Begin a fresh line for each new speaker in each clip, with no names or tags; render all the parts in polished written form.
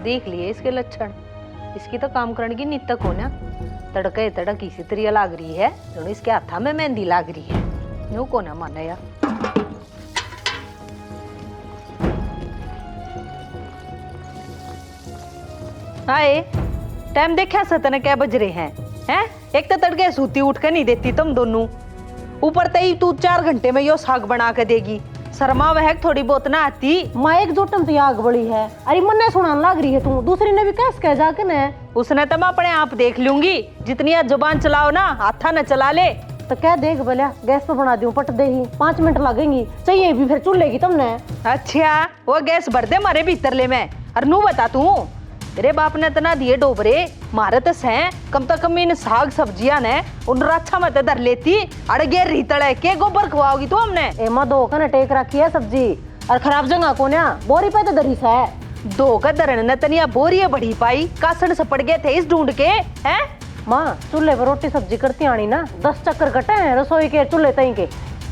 देख लिए इसके लक्षण। इसकी तो काम करने की नीत तक हो ना। तड़के तड़क इसी तरह लाग रही है, दोनों इसके हाथा में मेहंदी लाग रही है। यूं को ना माने यार। हाय, टाइम देखा सतने क्या बज रहे हैं? एक तो तड़के सूती उठ के नहीं देती तुम दोनों, ऊपर तई तू 4 घंटे में यो साग बना के देगी। शर्मा वह थोड़ी बहुत ना आती।
माँ एक जोटन तो आग बड़ी है। अरे मन ने सुनाने लग रही है तू, दूसरी ने भी कैसे कह जाके न।
उसने तो मैं अपने आप देख लूंगी, जितनी जुबान चलाओ ना हाथा न चला ले।
तो क्या देख भला, गैस पे बना दूं पट दे ही, 5 मिनट लगेंगी, चाहिए भी फिर चूल्हे की तुमने।
अच्छा वो गैस भर दे मारे भीतर ले मैं। और नू बता तू, तेरे बाप ने इतना दिए डोबरे मारे तो सह कम से कम इन साग सब्जियां ने उन राछा मत धर लेती। अड़गे रीतड़े के गोबर खवाओगी तू हमने।
एमा दो का टेक रखी है सब्जी और खराब जगह को ना बोरी पे तो दरी सा है।
दो का दरन ने तनिया बोरिया बढ़ी पाई, कासड़ सपड़ गए थे इस ढूंढ के। हैं
माँ चूल्हे पर रोटी सब्जी करती आनी ना, 10 चक्कर कटे हैं रसोई के चूल्हे तई के,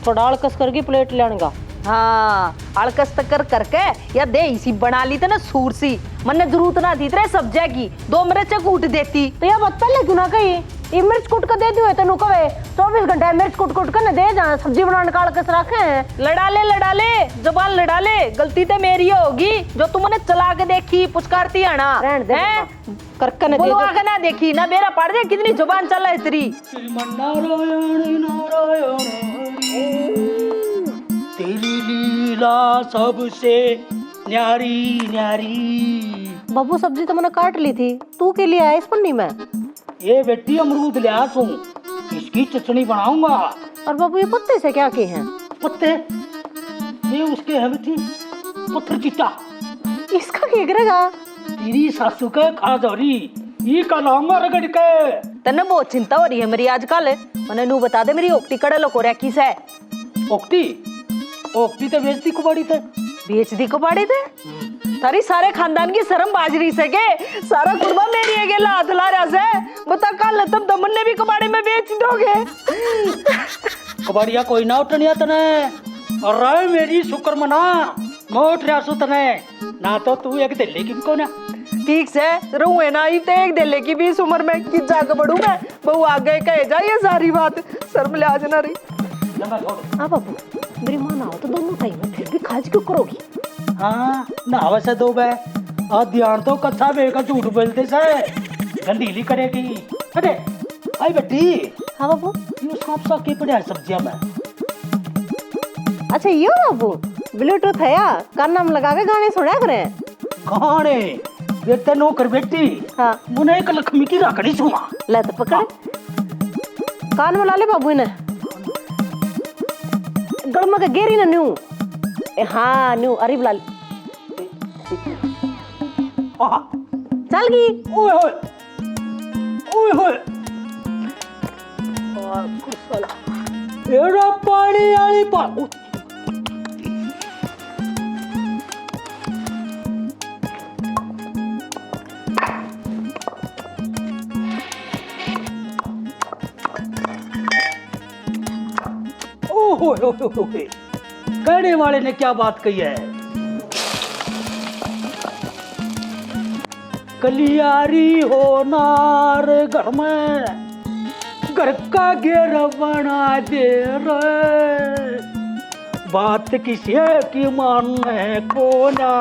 थोड़ा अड़कस करके प्लेट लेगा।
हाँ अड़कस तकर करके या दे इसी बना ली थे ना सूर सी। मन जरूरत ना थी तेरे सब्जिया की, 2 मिर्च कूट देती।
तो यह बात पहले क्यों ना कही? ये मिर्च कूट कर दे दियो तेनू कवे 24 घंटे मिर्च कूट कूट कर न दे जा, सब्जी बनाने का अड़कस रखे हैं।
लड़ा ले जुबान लड़ा ले, गलती तो मेरी होगी जो तुमने चला के देखी पुचकारती आना है।
करके न
दे आगे ना देखी ना मेरा पड़ जाए, कितनी जुबान चला है तेरी।
तेरी लीला सबसे न्यारी न्यारी।
बाबू सब्जी तो मैंने काट ली थी, तू के लिए आया इस पन्नी में?
ये बेटी अमरूद ले आ तू, इसकी चटनी बनाऊंगा।
और बाबू ये पत्ते से क्या किए हैं?
पत्ते ये उसके है बेटी, पत्थर चिट्टा।
इसका क्या करेगा?
तेरी सासू के खाजौरी ये का लाऊंगा रगड़ के।
तने बहुत चिंता हो रही है मेरी आजकल। मैंने नू बता दे मेरी ओक्टी कड़े को रखी से।
ओक्टी तो बेचती कुबाड़ी थे।
बेच दी कुबाड़ी थे? थारी सारे खानदान की शर्म बाजरी से के सारा कुर्बा मेरी है के लात ला रहा से। बता कल तुम दमन ने भी कुबाड़ी में बेच दोगे।
कुबाड़िया कोई ना उठनिया तने, और मेरी शुक्र मना मोट रियासू तने ना, तो तू एक दिल्ली की को ना।
ठीक से रहूं ना ही ते एक दिल्ली की भी इस उम्र में कि जाके बढ़ू मैं। बहु आगे कहे जा ये सारी बात, शर्म लिहाज ना रही।
हाँ बाबू मेरी माँ ना हो तो दोनों टाइम में फिर भी खाज क्यों करोगी?
हाँ ना वैसे दो बे आ ध्यान तो कच्चा बेका झूठ बोलते से गंदीली करेगी। अरे आई बेटी।
हाँ बाबू
ये सांप सा के पड़े सब्जियां में।
अच्छा यो बाबू ब्लूटूथ है या कान नाम लगा के गाने सुना करे?
गाने बेटे नो कर बेटी।
हाँ
मुने एक लक्ष्मी की राखड़ी सुना
ले तो पकड़। कान में ला ले बाबू ने गड़मा के गेरी ना न्यू। हाँ न्यू अरे बुला चल गई।
ओए होए ओए होए एड़ा पानी वाली बात। कहने वाले ने क्या बात कही है? कलियारी हो नार घर में, घर का घेर बना दे रे, बात किसी की मानने को ना,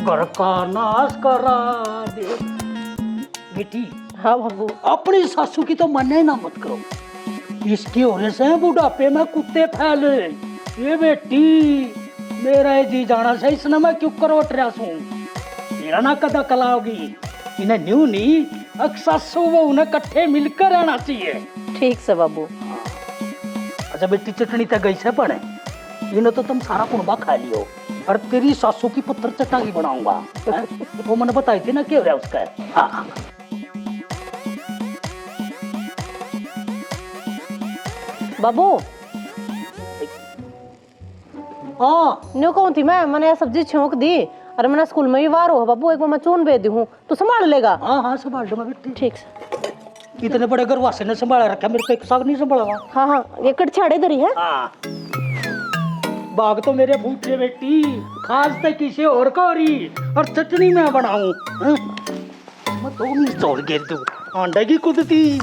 घर का नाश करा दे। बेटी
हाँ बाबू
अपनी सासू की तो मने ना मत करो, इसकी होने से बुढ़ापे में कुत्ते फैले। ये बेटी मेरा जी जाना से इसने मैं क्यों करोट रहा हूँ, मेरा ना कदा कलाओगी। इन्हें न्यू नहीं अक्सर वो उन्हें कट्ठे मिलकर रहना चाहिए।
ठीक से बाबू।
अच्छा बेटी चटनी तक गई से पड़े, इन्हें तो तुम सारा कुनबा खा लियो और तेरी सासू की पुत्र चटाई बनाऊंगा। वो मैंने बताई थी ना क्या हो रहा उसका। हाँ
बाबू हाँ न्यू कौन थी मैंने ये सब्जी छोंक दी और मैंने स्कूल में भी वार हो बाबू, एक बार मैं चून भेज दी हूँ तो संभाल लेगा?
हाँ हाँ संभाल दूंगा बेटी।
ठीक से।
इतने बड़े घर वासे ने संभाला रखा, मेरे को एक साग नहीं संभाला।
हाँ हाँ ये कटछाड़े धरी है।
हाँ बाग तो मेरे भूखे बेटी, खास तो किसी और का हो रही, और चटनी मैं बनाऊं। मैं 2 मिनट और गिर दूं, अंडे की कुदती।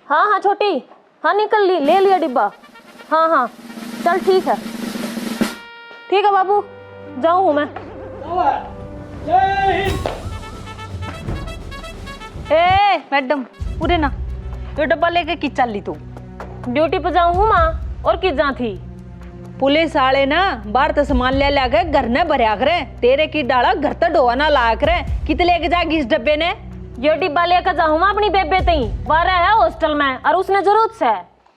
हाँ हाँ छोटी, हाँ निकल ली, ले लिया डिब्बा। हाँ हाँ चल ठीक है बाबू, जाऊँ हूँ मैं।
ए मैडम पूरे ना ये डब्बा लेके की चल ली तू?
ड्यूटी पे जाऊँ हूँ माँ, और किस जा थी?
पुलिस वाले ना बाहर तो सामान ले ला के घर ने भरया करे, तेरे की डाला घर तो ढोआ ना लाया करे। कितने लेके जाएगी इस डब्बे ने?
ये डिब्बा लेकर जाऊँ मैं अपनी बेबे तई, बारह है हॉस्टल में और उसने जरूरत से।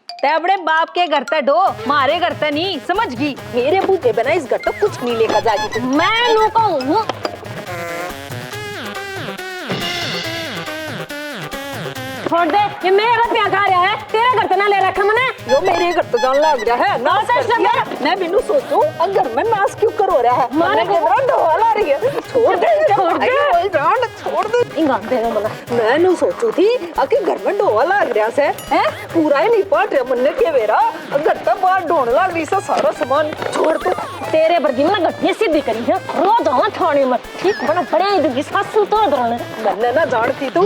ते अपने बाप के घर ते डो, मारे घर ते नहीं, समझ गई? मेरे बूते बना इस घर तो कुछ नहीं लेकर जाएगी तू।
मैं नू कहूँ छोड़ दे, ये मेरे घर पे खा रहा है, तेरे घर पे ना ले रखा मैंने।
यो मेरे घर तो जान लग रहा है नाश कर दिया। मैं बिनु सोचूं अगर मैं नाश क्यों करो रहा है,
माने
के बड़ा ढोला रही है। छोड़ दे वही जान, छोड़ दे।
इंगा दे दो मला।
मैं नु सोचू थी आके घर में ढोआ लग रहा से हैं, पूरा ही नहीं पाट रहा मन के वेरा, घर तो बाहर ढोने लग रही सा सारा सामान। छोड़ दे,
तेरे बर्गी में गट्टियां सीधी करी है, रोज आवा थाने में ठीक बड़ा बड़े इधर सासू तो दरने
मैंने ना जानती तू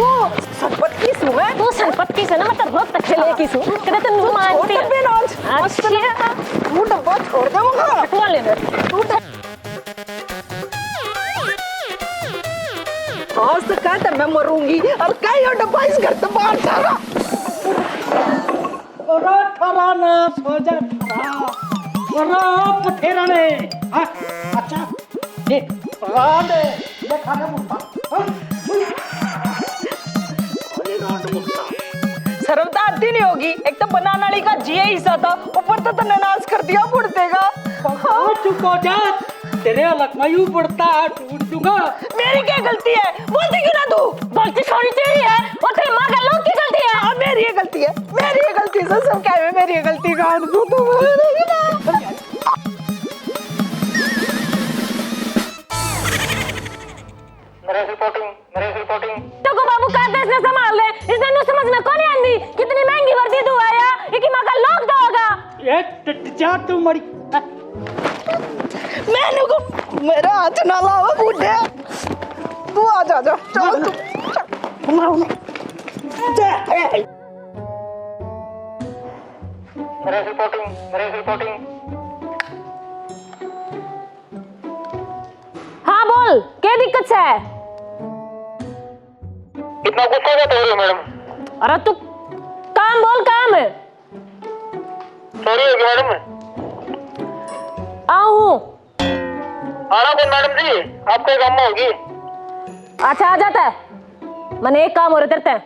संपत की सु मैं,
तू संपत्ति से ना मतलब रोज तक खेले की सु कहते तू मारती है। अच्छा
तू डब्बा छोड़ दे मुझे,
हटवा ले दे
तू आज तो कहता मैं मरूंगी और क्या ये डब्बा इस घर से बाहर जा रहा।
अरे ठरा ना सोजा ठरा, अरे पथेरा ने, हाँ अच्छा देख रांडे ये खाना मुट्ठा, हाँ अरे रांड मुट्ठा
शर्म तो आती नहीं होगी, एक तो बनाने वाली का जी हिस्सा था, ऊपर तो तन्ने नाश कर दिया बुढ़ते का।
हाँ चुप हो जा, तेरे अलग में यूं बढ़ता है, टूट दूंगा।
मेरी क्या गलती है, बोलती क्यों ना तू?
गलती थोड़ी तेरी है, वो तेरी माँ का लोग की गलती है।
हाँ मेरी ये गलती है, मेरी ये गलती है, सब क्या है मेरी ये गलती का तू तो
तो को बाबू का देश ने संभाल ले, इसने नु समझ में कौन आंदी, कितनी महंगी वर्दी तू आया, एक माँ का लोग दो होगा।
ये जा तू मरी,
मैंने को मेरा हाथ ना लावा बूढ़े, तू आ जा जा चल तू ना
हाँ बोल, क्या दिक्कत है?
कितना गुस्सा हो रहे हो मैडम?
अरे तू काम बोल, काम है।
सॉरी होगी मैडम।
आऊँ
आना कौन मैडम जी, आपको एक अम्मा होगी।
अच्छा आ जाता है, मैंने एक काम हो रहा तेरे।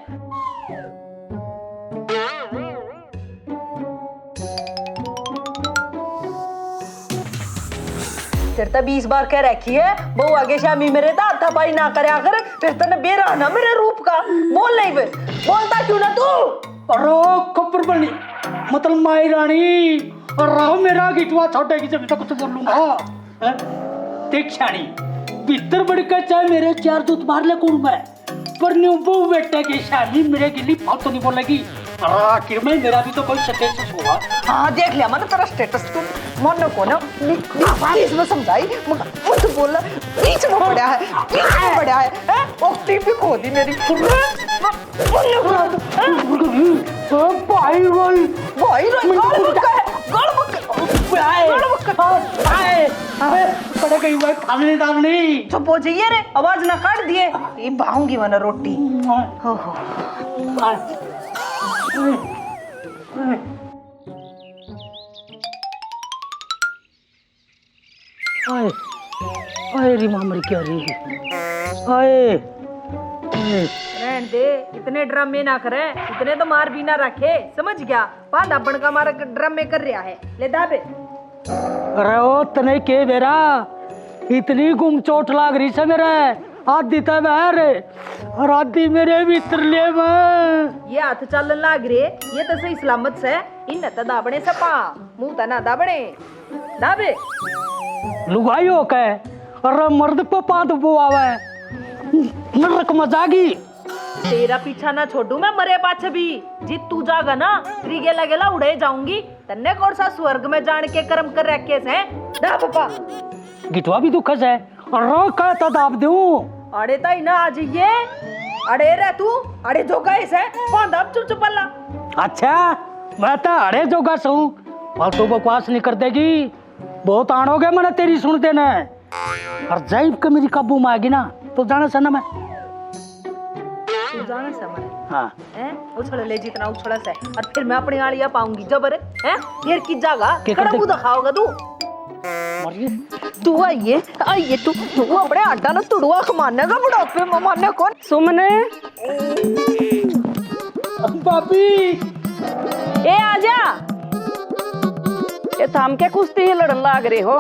फिर तो 20 बार कह रखी है बहु आगे शामी मेरे दाता भाई ना करया कर, फिर तने बेरा ना मेरे रूप का बोल नहीं बे, बोलता क्यों ना तू?
अरे कपर बनी मतलब माई रानी, और रहो मेरा गिटवा छोड़ेगी जब तक कुछ बोलूंगा। देख शानी भीतर बड़ के चाहे मेरे 4 दूध मार ले कौन मैं, पर न्यू बहु बेटे की शानी मेरे गिली फालतू नहीं बोलेगी। आखिर में मेरा भी तो कोई स्टेटस हुआ।
हाँ देख लिया मैंने तेरा स्टेटस, तू मन को ना इसमें समझाई मुझे बोला बीच में पड़ा है, बीच में पड़ा है ओक्टी भी खो दी मेरी। भाई रोई भाई रोई
पड़े गई हुआ खाने डालनी।
चुप हो जाइए रे, आवाज ना काट दिए, ये बाऊंगी मैंने रोटी।
अरे री मामर क्या री आए
रहन दे, इतने ड्रामे ना करे, इतने तो मार भी ना रखे, समझ गया? पादा बन का मारा ड्रामे कर रहा है, ले दाबे।
अरे ओ तने के बेरा इतनी गुम चोट लाग रही से मेरे आधी तो बाहर और आधी मेरे भीतर ले मैं।
ये हाथ चलन लाग रे, ये तो सही सलामत से इन त दाबने सपा मुंह त ना दाबने दाबे।
लुगाई हो के अरे मर्द पे पाद बुआवे नरक मजागी।
तेरा पीछा ना छोड़ू मैं मरे पाछे भी, जी तू जागा ना तेरी गेला गेला उड़े जाऊंगी। तन्ने कौन सा स्वर्ग में जान के कर्म कर रखे से दा पापा
गिटवा भी दुखस है और कहता दाब दूं।
अड़े ताई ना आज ये अड़े रे तू अड़े जो गए से पांदा चुप चुप पल्ला।
अच्छा मैं तो अड़े जोगा सू फालतू बकवास नहीं कर देगी, बहुत आणोगे मैंने तेरी सुनते न। और जैब के मेरी काबू में आएगी ना तो जाना सा ना मैं
तू जाने से मरे
हाँ
हैं उछल ले जितना उछल से और फिर मैं अपनी आलिया पाऊंगी जबर हैं फिर की जागा
क्या कर
कड़ा
दे-
मुंह दिखाओगा तू।
मरिए
तू आइए तू अपने अड्डा ना तुड़वा कमाने का बुढ़ापे में मारने कौन
सुमने
भाभी
ए आजा, ये थाम के कुश्ती लड़न लाग रहे हो।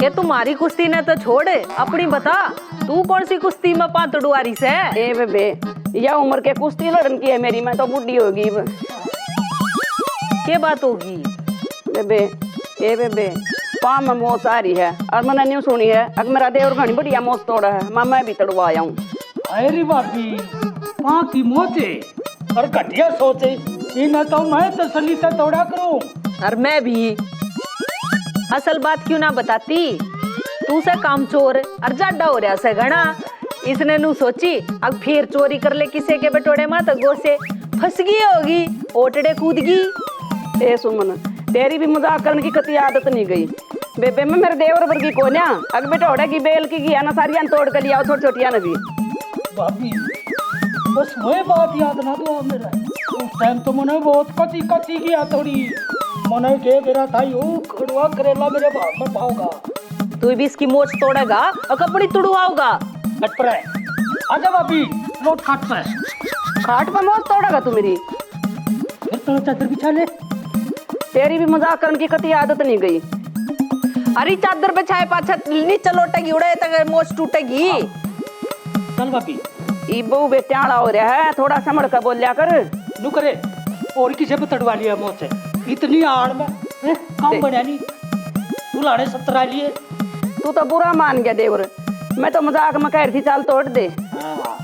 ये तुम्हारी कुश्ती ने तो छोड़ अपनी बता, तू कौन सी कुश्ती में पातड़ुआरी से?
ए बेबे यह उम्र के कुश्ती लड़न की है मेरी, मैं तो बुढ़ी होगी
क्या बात होगी
बेबे। ए बेबे पाँव में मोच आ रही है और मैंने न्यू सुनी है अगर मेरा देवर घनी बढ़िया मोच तोड़ा है मैं भी तड़वा आया हूँ।
अरे भाभी पाँ की मोचे और घटिया सोचे इन्हें तो मैं तसल्ली से तोड़ा करूं।
और मैं भी असल बात क्यों ना बताती, तू से काम चोर और जाडा हो रहा से घना। इसने नू सोची अब फिर चोरी कर ले किसी के बटोड़े में तो गो से फंस गई होगी, ओटड़े कूद गई।
ए सुमन तेरी भी मजाक करने की कति आदत नहीं गई बेबे। मैं मेरे देवर वर्गी को ना अग बेटा की बेल की गया ना सारियां तोड़ कर लिया छोटी छोटिया ने भी।
भाभी बस वही बात याद ना दो मेरा, उस टाइम तो मैंने बहुत कची कची किया थोड़ी मैंने के मेरा था यू खड़वा करेला मेरे भाग में पाओगा।
तू भी इसकी मोच तोड़ेगा और कपड़ी तुड़वाओगा।
हट पर है आजा भाभी लोट खाट पे
खाट पर मोच तोड़ेगा तू मेरी,
फिर तो चादर बिछा ले।
तेरी भी मजाक करने की कति आदत नहीं गई।
अरे चादर पे छाए पाछा नीचे लौटेगी उड़े तक मोच टूटेगी।
चल भाभी
ई बहु बेट्याड़ा हो रहा है, थोड़ा समझ कर बोलिया कर।
नू करे और किसे पे तड़वा लिया मुँह से इतनी आड़ में काम बढ़िया नहीं तू लाने 17 लिए।
तू तो बुरा मान गया देवर, मैं तो मजाक में कह रही थी चाल तोड़ दे।
हाँ,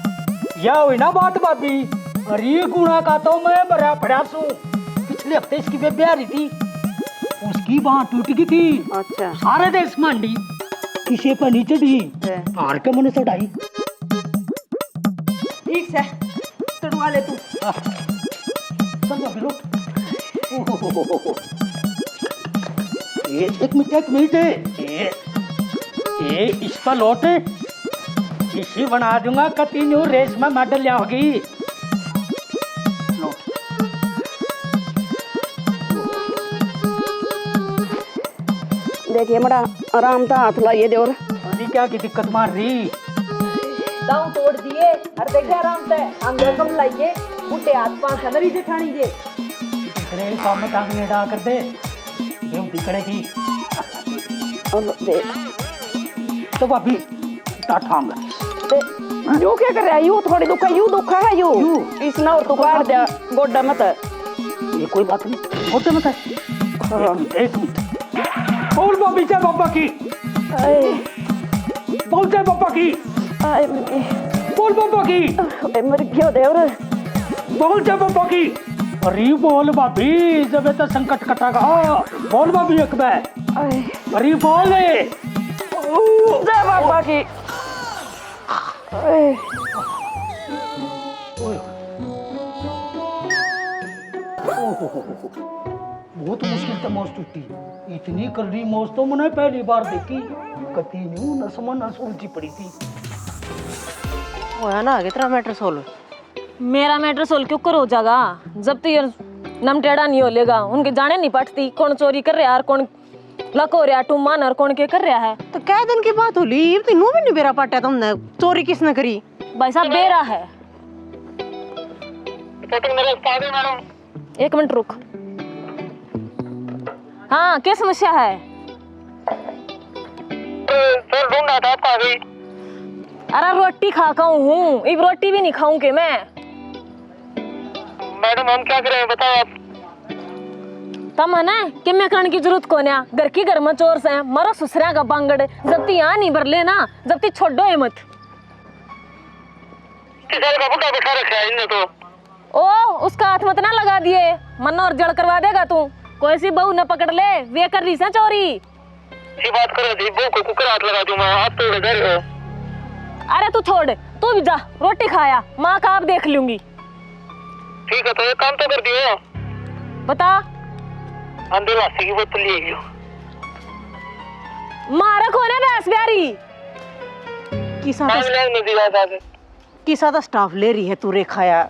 यह हुई ना बात भाभी। अरे गुणा का तो मैं बड़ा प्रयास हूँ। पिछले हफ्ते इसकी बेबे आ रही थी, उसकी बांह टूट गई थी।
अच्छा
सारे देश मंडी किसी पर नीचे दी हार के मैंने चढ़ाई।
ठीक से तुड़वा ले तू।
चल भाभी लोट। ये एक मिनट ये इस पर लौट इसी बना दूंगा कंटिन्यू रेस में मेडल लिया होगी। लौट
देखिए बड़ा आराम था हाथ लाइए देवर।
अभी क्या की दिक्कत मार रही
दांव तोड़ दिए और देखे आराम से अंगे कम लाइए बुढ़े हाथ पांच नरी जेठानी जे
इतने काम में टांग नहीं डाल कर दे बेवती करेगी।
और दे
तो भाभी टांग
यू क्या कर रहा है, यू थोड़ी दुखा यू दुखा है यू इसने और तू काट दिया गोड्डा मत।
ये कोई बात नहीं होते मत है। एक मिनट बोल भाभी जय बाबा की बोल जय बाबा की बोल बाबा की
मर गयो देवर
बोल जय बाबा की। अरे बोल भाभी जब तो संकट कटेगा बोल भाभी एक बार अरे बोल
जय बाबा की।
बहुत मुश्किल से मौज टूटी, इतनी कड़वी मौज तो मैंने पहली बार देखी। कती न्यू नसमा नस उल्टी पड़ी थी।
वो है ना कितना मैटर सोल्व।
मेरा मैटर सोल्व क्यों कर हो जाएगा जब तक ये नम टेढ़ा नहीं हो लेगा। उनके जाने नहीं पड़ती कौन चोरी कर रहा है और कौन लको रहा टू मानर कौन के कर रहा है?
तो क्या दिन की बात होली तीनों भी नहीं बेरा पाटा तुमने चोरी किसने करी?
भाई साहब बेरा है।
फोटो मेरे पास है मैडम।
एक मिनट रुक। हाँ क्या समस्या है?
सर ढूंढ रहा था, आप कहाँ गई?
अरे रोटी खा हूँ, अब रोटी भी नहीं खाऊं के मैं।
मैडम हम क्या करें बताओ आप।
तम है ना कि मैं करने की जरूरत को ना, घर की घर में चोर से मरो ससुरा का बांगड़ जब ती यहाँ नहीं भर लेना, जब ती छोड़ो है मत।
किसान का बुढ़ा बैठा रखा है इनने तो।
ओ उसका हाथ मत ना लगा दिए, मन और जड़ करवा देगा तू। कोई सी बहू न पकड़ ले, वे कर रही से चोरी।
ये बात करो जी, बहू को कुकर हाथ लगा दूं मैं, आप तो डर हो।
अरे तू छोड़, तू भी जा रोटी खाया, माँ का आप देख लूंगी।
ठीक है तो एक काम तो कर दियो,
बता।
अंदर लासी की बोतल ले लियो।
मारा कोने भैंस ब्यारी
किसा तो स्टाफ ले रही है तू रे खाया।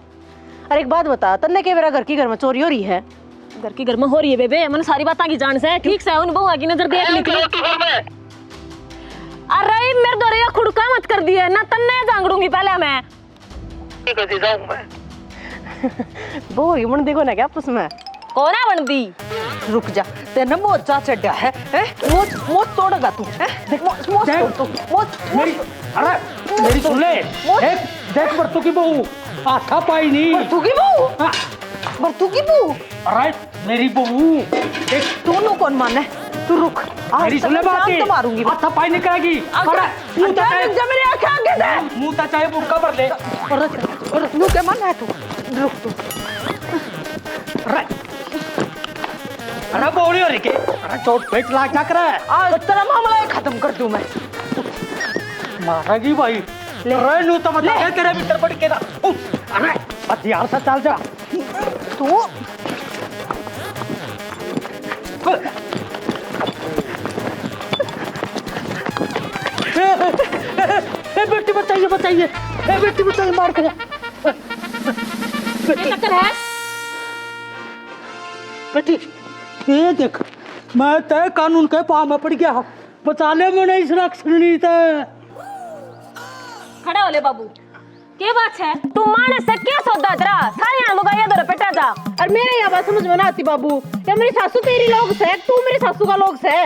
अरे एक बात बता, तन्ने के मेरा घर की घर में चोरी हो रही है?
घर की घर में हो रही है बेबे, मैंने सारी बात की जान से ठीक से उन बहुआ की नजर देख ली थी। अरे मेरे दो रे खुड़का मत कर दिया ना, तन्ने जांगड़ूंगी पहले मैं।
ठीक है जी जाऊं मैं।
वो ही मन देखो ना क्या आपस में
कौन है बनती?
रुक जा, तेने मोचा चढ़ा है, मोच मोच तोड़ेगा तू, देख मोच मोच तोड़ तू, मोच
मेरी अरे मेरी सुन ले, देख देख बरतू की बहू आथा पाई नहीं।
बरतू की बहू,
हाँ,
बरतू की बहू।
अरे मेरी बहू देख,
तू कौन माने? तू रुक,
मेरी सुन ले बात,
तो मारूंगी।
आथा पाई नहीं करेगी। अरे
मुंह चाहे मेरी आंखें आगे दे,
मुंह ता चाहे बुक्का भर ले।
अरे तू क्या माना है तू? रुक तू।
अरे अरे बोली हो रही के, अरे चोट पेट ला क्या कर रहा है?
आज तेरा मामला ही खत्म कर दूं मैं।
मारेगी भाई, अरे नू तो बता दे तेरे भीतर पड़ के ना। अरे हथियार से चल जा
तू।
बेटी बताइए बताइए, बेटी बताइए, मार कर
चक्कर है
बेटी। ये देख, मैं तय कानून के पाँव में पड़ गया, बचा ले मैंने इस रक्षणी तय।
खड़ा हो ले बाबू, क्या बात है? तू माने से क्या सौदा तेरा? सारे यहाँ लुगाइया दो पेटा जा।
और मेरे यहाँ बात समझ में ना आती बाबू, या मेरी सासू तेरी लोग से, तू मेरी सासू का लोग से।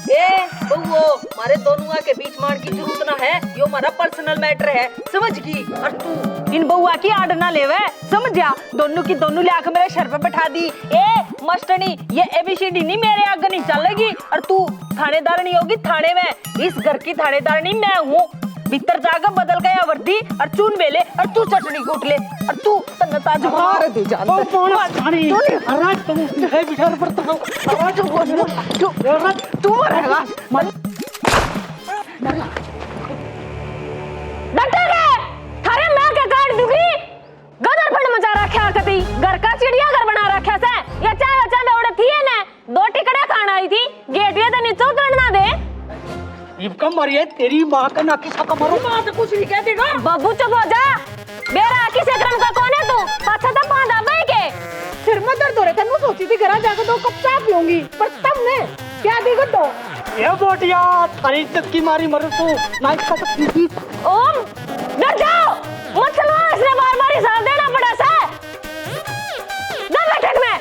ए बउओ, हमारे दोनों के बीच मार की जरूरत ना है, यो हमारा पर्सनल मैटर है, समझ गई? और तू इन बउआ की आड़ ना लेवे, समझ जा? दोनों की दोनों ले आकर मेरे सर पे बैठा दी। ए मस्टनी, ये एबीसीडी नहीं मेरे आगे नहीं चलेगी। और तू थानेदार नहीं होगी थाने में, इस घर की थानेदार नहीं मैं हूँ। भीतर जाकर बदल गया वर्दी और चून बेले और तू चटनी कूट ले और तू ताज मार दे जान।
ओ पुलिस थाने, अरे तुम है बिचार पर तो,
अरे तू मरेगा।
डॉक्टर के थारे मैं के काट दूंगी। गदर फंड मचा रखा कती, घर का चिड़िया घर बना रखा से। ये चाय बचा में उड़े थी ने, दो टिकड़े खाना आई थी, गेट ये तो नीचे उतरना दे।
इबका मरिए तेरी माँ का नाकी सा कमरो में आते कुछ नहीं कह देगा।
बाबू चुप हो जा, मेरा किसी क्रम का कौन है तू? पाछा तो बांधा भाई के
सिर में दर्द हो रहा था, मैं सोची थी घर जाकर 2 कप चाय पीऊंगी, पर तुमने क्या देगा तो?
ये बोटिया थारी इज्जत की मारी मरो तू ना इसका सकती थी।
ओम डर जाओ, मुसलमान इसने बार-बार हिसाब देना पड़ा सा। दम बैठक में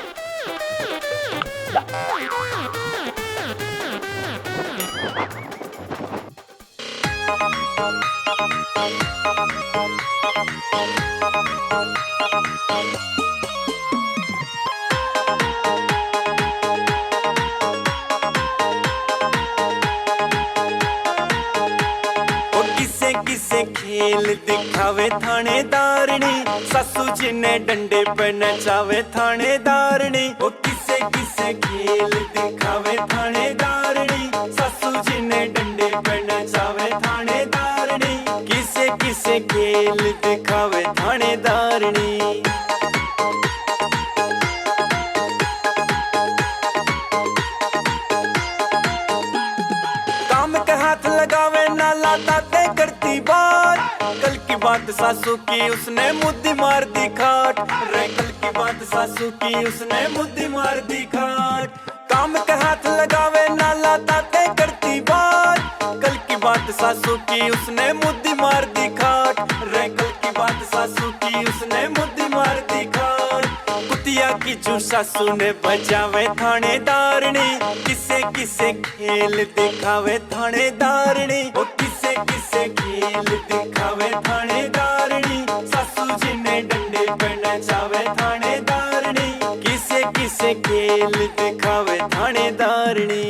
खेल दिखावे थानेदारनी, ससु जी ने डंडे पे नचावे थानेदारनी। वो किसे किसे खेल दिखावे थानेदारनी, ससु जी ने डंडे पे नचावे थानेदारनी। किसे किसे खेल दिखावे थानेदारनी। काम के हाथ लगावे ना लाता ते करती बात। कल की बात सासू की उसने मुद्दी मार दी खाट। रे कल की बात सासू की उसने मुद्दी मार दी खाट। काम के हाथ लगावे ना लाता बात सासू की उसने मुद्दी मार दी खाट, रे कल की बात सासू की उसने मुद्दी मार दी खाट। कुतिया की जू सासू ने बजावे थानेदारनी, किसे किसे खेल दिखावे थानेदारनी, ओ किसे किसे खेल दिखावे थानेदारनी, सासू जी ने डंडे पे नचावे थानेदारनी, किसे किसे खेल दिखावे थानेदारनी।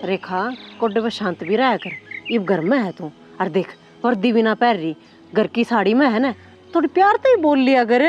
रेखा कोडे पे शांत भी रहा कर, इब घर में है तू। और देख वर्दी भी ना पहन रही, घर की साड़ी में है ना, थोड़ी प्यार तो ही बोल लिया कर।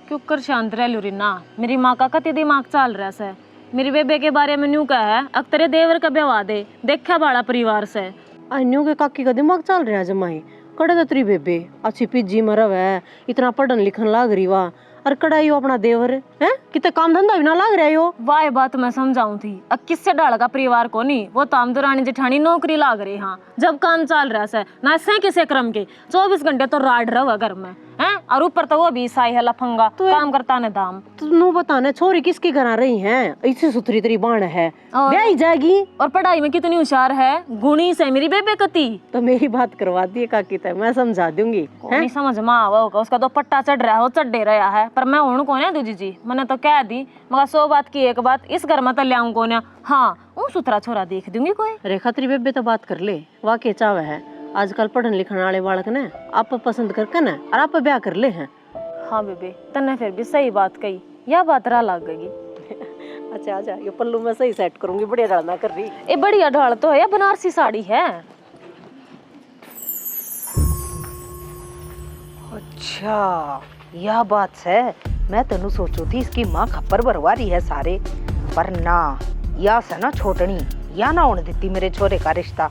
क्यों कर शांत रह लूरी ना, मेरी माँ का कति दिमाग चल रहा से। मेरी बेबे के बारे में न्यू कहा है, अब तेरे देवर का व्यवहार दे, देखा बड़ा परिवार से।
अन्यों के काकी का दिमाग चल रहा है जमाई। कड़े तो तेरी बेबे अच्छी पिज्जी मरव है, इतना पढ़न लिखन लाग रही वाह, और कड़ाई अपना देवर है कितने काम धंधा भी ना लाग रहा हो।
वाह बात मैं समझाऊं थी, अब किससे डाल का परिवार को नहीं, वो ताम दुरानी जेठानी नौकरी लाग रही। हाँ जब काम चल रहा है ना से किसे क्रम के 24 घंटे तो राड रहा घर में हैं, और ऊपर तो वो भी ईसाई है लफंगा, तो काम करता ने दाम।
तू बताने छोरी किसके घर आ रही है, इसी सुथरी तेरी बाण है, ब्याही जाएगी।
और पढ़ाई में कितनी होशियार है, गुणी से मेरी बेबे कती।
तो मेरी बात करवा दी काकी तक, मैं समझा दूंगी।
नहीं समझ में आवा होगा, उसका तो पट्टा चढ़ रहा है, वो चढ़े रहा है, पर मैं हूं कौन है दूजी जी, मैंने तो कह दी मगर 100 बात की एक बात, इस घर में तो ले आऊं कौन है। हाँ वो सुथरा छोरा देख दूंगी कोई।
रेखा तेरी बेबे तो बात कर ले, वाकई चाव है आजकल पढ़न लिखने वाले बालक ने आप पसंद करके ना और आप ब्याह कर ले हैं।
हाँ बेबे तन्ने फिर भी सही बात कही, यह बात रा लग गई।
अच्छा अच्छा ये पल्लू मैं सही सेट करूंगी, बढ़िया ढालना कर रही।
ये बढ़िया ढाल तो है, या बनारसी साड़ी है।
अच्छा यह बात है, मैं तेनू सोचू थी इसकी माँ खप्पर भरवा रही है सारे, पर ना या से ना छोटनी या ना होने देती मेरे छोरे का रिश्ता।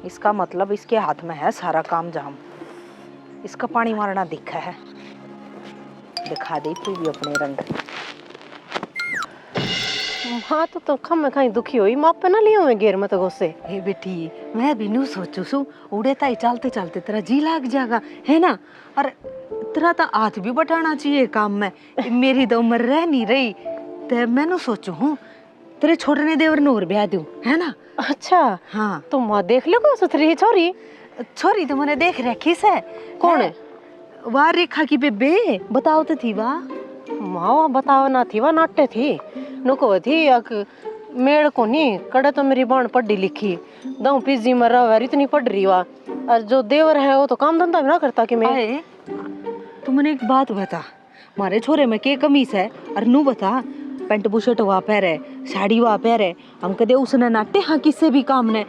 इसका मतलब इसके हाथ में है सारा काम जाम, इसका पानी मारना दिखा है, दिखा दे तू भी अपने रंग।
हाँ तो खम में कहीं दुखी हुई, माँ पे ना लियो में घेर में तो गुस्से।
हे बेटी मैं भी नू सोचू सू, उड़े ताई चलते चलते तेरा जी लाग जाएगा है ना, और तेरा तो हाथ भी बटाना चाहिए काम में, मेरी तो उम्र रह नहीं रही, तो मैंने सोचू हूँ तेरे छोटने देवर नूर ब्याह दूं है ना।
अच्छा
हाँ
तो माँ देख लो को सुथरी छोरी।
छोरी तो मैंने देख रखी से।
कौन है?
वाह रेखा की बेबे, बताओ तो थी वाह।
माँ बताओ ना थी, वह नाट्य थी नुको थी अक मेड़ को नहीं कड़े, तो मेरी बाण पढ़ी लिखी दऊ पिज्जी में रह इतनी पढ़ रही वा, और जो देवर है वो तो काम धंधा भी ना करता कि मैं।
तू मैंने एक बात बता, मारे छोरे में के कमीज है, और नू बता पेंट बुशर्ट वहाँ पहरे, साड़ी वहाँ पहरे, हम कदे उसने नाटे हाँ किससे भी काम ने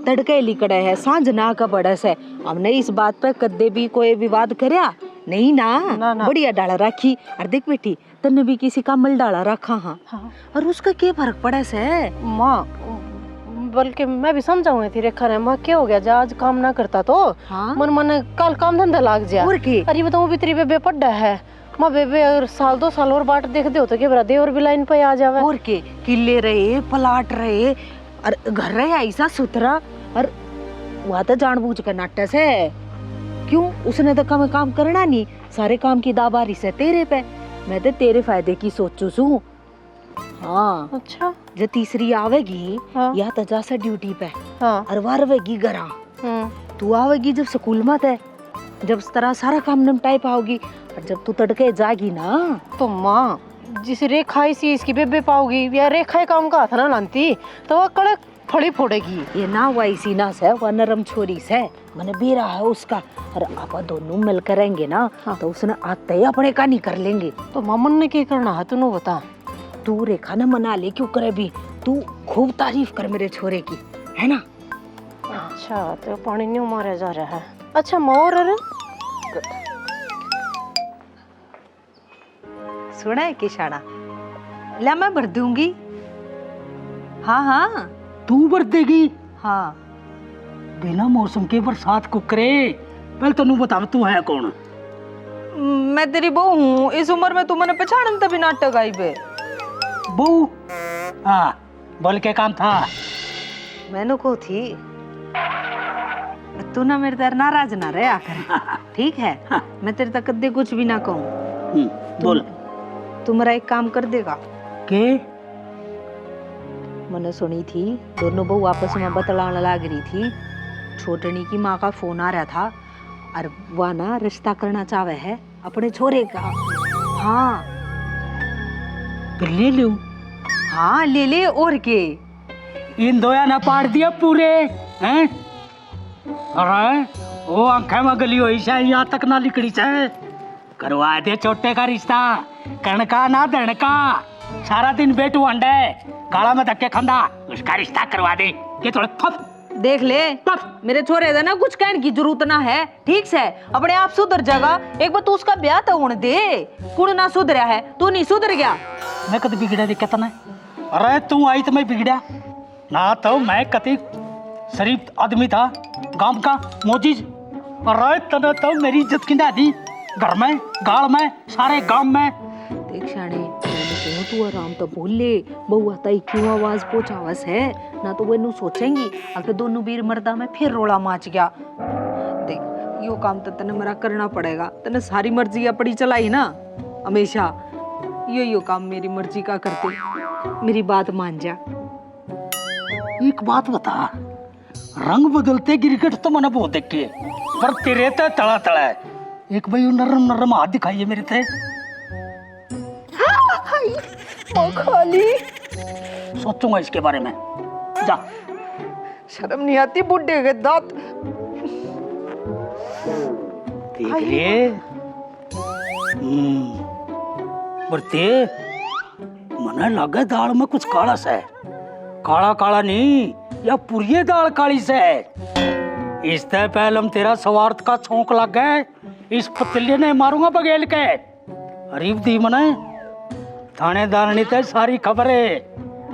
तड़के लिकड़े है, सांझ ना का बड़स है, हमने इस बात पे कदे भी कोई विवाद करया नहीं ना, बढ़िया डाला रखी। और देख बेटी तन्ने भी किसी का मल डाला रखा हाँ, और उसका क्या फर्क पड़ा से
माँ, बल्कि मैं भी समझाऊंगी थी रेखा ने, माँ क्या हो गया जा आज काम ना करता तो
हाँ?
मन कल काम धंधा लाग जा।
और की
अरे बताऊँ भी तेरी बेबे पड्डा है माँ, बेबे अगर साल 2 साल और बाट देख दे तो क्या बरा और भी लाइन पे आ जावे।
और के किले रहे पलाट रहे और घर रहे ऐसा सुथरा, और वह तो जानबूझ कर नाट्य से क्यों, उसने तो काम करना नहीं, सारे काम की दाबारी से तेरे पे, मैं तो तेरे फायदे की सोचू सू। हाँ
अच्छा
जो तीसरी आवेगी
हाँ?
या तो जा से ड्यूटी पे
हाँ
और वारवेगी घरा, तू आवेगी जब स्कूल में थे, जब तरह सारा काम निपटाई पाओगी, और जब तू तड़के जागी ना
तो माँ जिस रेखा इसी इसकी बेबे पाओगी या रेखा काम का हाथ ना लानती तो वह कड़क फड़ी फोड़ेगी।
ये ना वैसी ना से वह नरम छोरी से मैंने बेरा है उसका, और आप दोनों मिल करेंगे ना हाँ। तो उसने आते ही अपने का नहीं कर लेंगे।
तो मामन ने क्या करना है तू बता।
तू रेखा ने मना ले क्यों करे भी, तू खूब तारीफ कर मेरे छोरे की है ना।
अच्छा तो पानी नहीं मारा जा रहा है। अच्छा मोर
सुना है किशाना, ला मैं भर दूंगी। हाँ हाँ
तू भर देगी?
हाँ
बिना मौसम के बरसात को करे, पहले तू बता तू है कौन?
मैं तेरी बहू हूँ, इस उम्र में तू मैंने पहचान तभी नाटक आई बे।
बहू? हाँ बोल के काम था?
मैंने को थी तू ना मेरे तर नाराज ना रहे आकर ठीक है। मैं तेरे तक कदे कुछ भी ना कहूँ।
बोल।
तुम्हारा एक काम कर देगा।
के
मैंने सुनी थी दोनों बहू आपस में बतलाने लग रही थी। छोटनी की माँ का फोन आ रहा था और वह ना रिश्ता करना चाहे है अपने छोरे का। हाँ
फिर ले लूं।
हाँ ले ले और के।
इन दोया ना पाड़ दिया पूरे हैं। अरे वो आंखें में गली हुई से यहाँ तक ना लिकड़ी से करवा दे छोटे का रिश्ता। कणका ना दणका सारा दिन बेटू अंडे गाला में धक्के खंदा उसका रिश्ता करवा दे। ये थोड़े फप
देख ले मेरे छोरे दे ना कुछ कहने की जरूरत ना है। ठीक से अपने आप सुधर जाएगा। एक बार तू उसका ब्याह तो होने दे। कुण ना सुधरा है तू नहीं सुधर गया।
मैं कद बिगड़ा दिक्कत ना। अरे तू आई तो मैं बिगड़ा ना तो मैं कति शरीफ आदमी था गांव का मोजीज। अरे तने तो मेरी इज्जत किंदा दी घर में गाल में सारे गांव में।
देख शाणे मैंने कहा तू आराम तो बोल ले। बहू ताई क्यों आवाज पहुंचावस है ना तो वो सोचेंगी अगर दोनों वीर मर्दा में फिर रोला माच गया। देख यो काम तो तने मेरा करना पड़ेगा। तने सारी मर्जी अपनी चलाई ना हमेशा। यो काम मेरी मर्जी का करते। मेरी बात मान जा।
एक बात बता रंग बदलते गिरगिट तो मैंने बहुत देखे पर तेरे तो तला तला है। एक भाई नरम नरम हाथ दिखाइए मेरे थे।
खाली
सोचूंगा इसके बारे में। जा
शर्म नहीं आती बुढ़े के दांत
देख ले। बरते मने लगे दाल में कुछ काला सा है। काला काला नहीं या पूरी दाल काली से है। इससे पहले हम तेरा स्वार्थ का छौंक लग गए इस पतीले ने मारूंगा बगेल के। अरीब दी मने थानेदार ने ते सारी खबर है।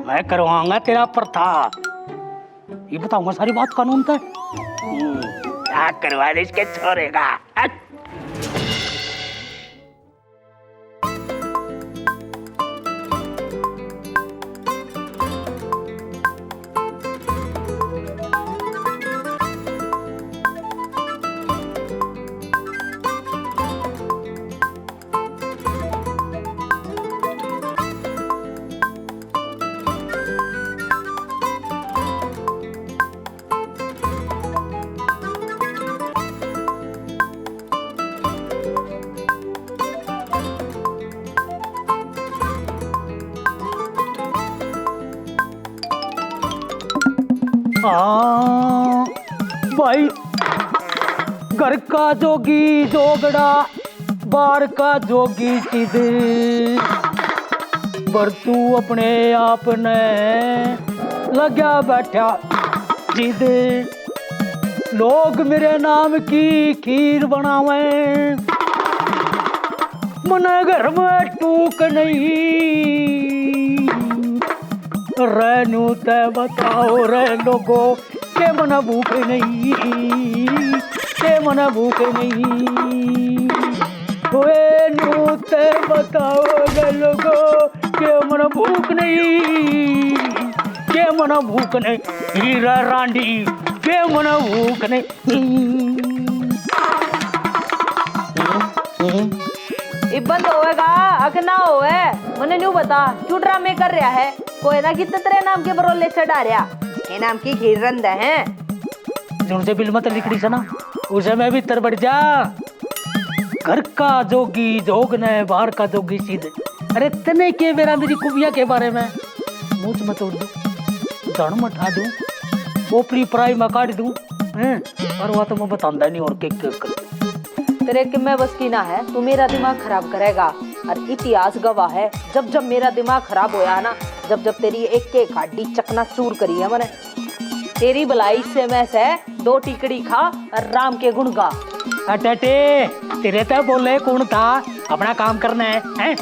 मैं करवाऊंगा तेरा प्रथा। ये बताऊंगा सारी बात कानून पे। क्या करवा दे इसके छोरे का। भाई घर का जोगी जोगड़ा बार का जोगी चिद पर तू अपने आप ने लगा बैठा जिद। लोग मेरे नाम की खीर बनावे मने घर में टूक नहीं। रहनू ते बताओ रे लोगो के मना भूख नहीं के मना भूख नहीं। नू ते बताओ रे लोगो के मना भूख नहीं के मना भूख नहीं। हीरा रांडी के मना भूख नहीं।
बंद होएगा अक ना होए मने न्यू बता क्यों ड्रामे कर रहा है। कोई ना कि तेरे नाम के बरोले चढ़ा रहा ये नाम की खीर रंद है।
जुनसे बिल मत लिखड़ी से ना उसे मैं भी तर बढ़ जा। घर का जोगी जोग ने बाहर का जोगी सीधे। अरे तने के मेरा मेरी कुबिया के बारे में मुझ मत उड़ दू धन मठा दू ओपरी पराई में काट दू और वह तो मैं बताऊंगा नहीं और के
तेरे के मैं बस की ना है। तू मेरा दिमाग खराब करेगा और इतिहास गवाह है जब जब मेरा दिमाग खराब होया ना जब जब तेरी एक एक हड्डी चकना चूर करी है मैंने। तेरी भलाई से मैं से 2 टिकड़ी खा और राम के गुण गा।
अटे तेरे तो बोले कौन था अपना काम करना है?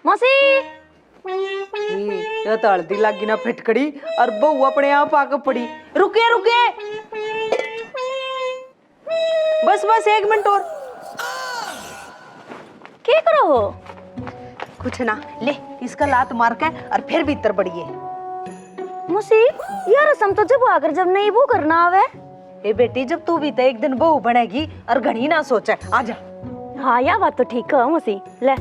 मौसी
ये तो हल्दी लागी ना फिटकड़ी और बहू अपने आप आके पड़ी। रुके रुके बस बस 1 मिनट और।
क्या करो हो?
कुछ ना ले इसका लात मार के और फिर भीतर बढ़िए।
मुसी यार रसम तो जब आकर जब नहीं वो करना आवे।
ए बेटी जब तू भी तो एक दिन बहू बनेगी और घनी ना सोचे आजा।
हाँ या बात तो ठीक है मुसी। ले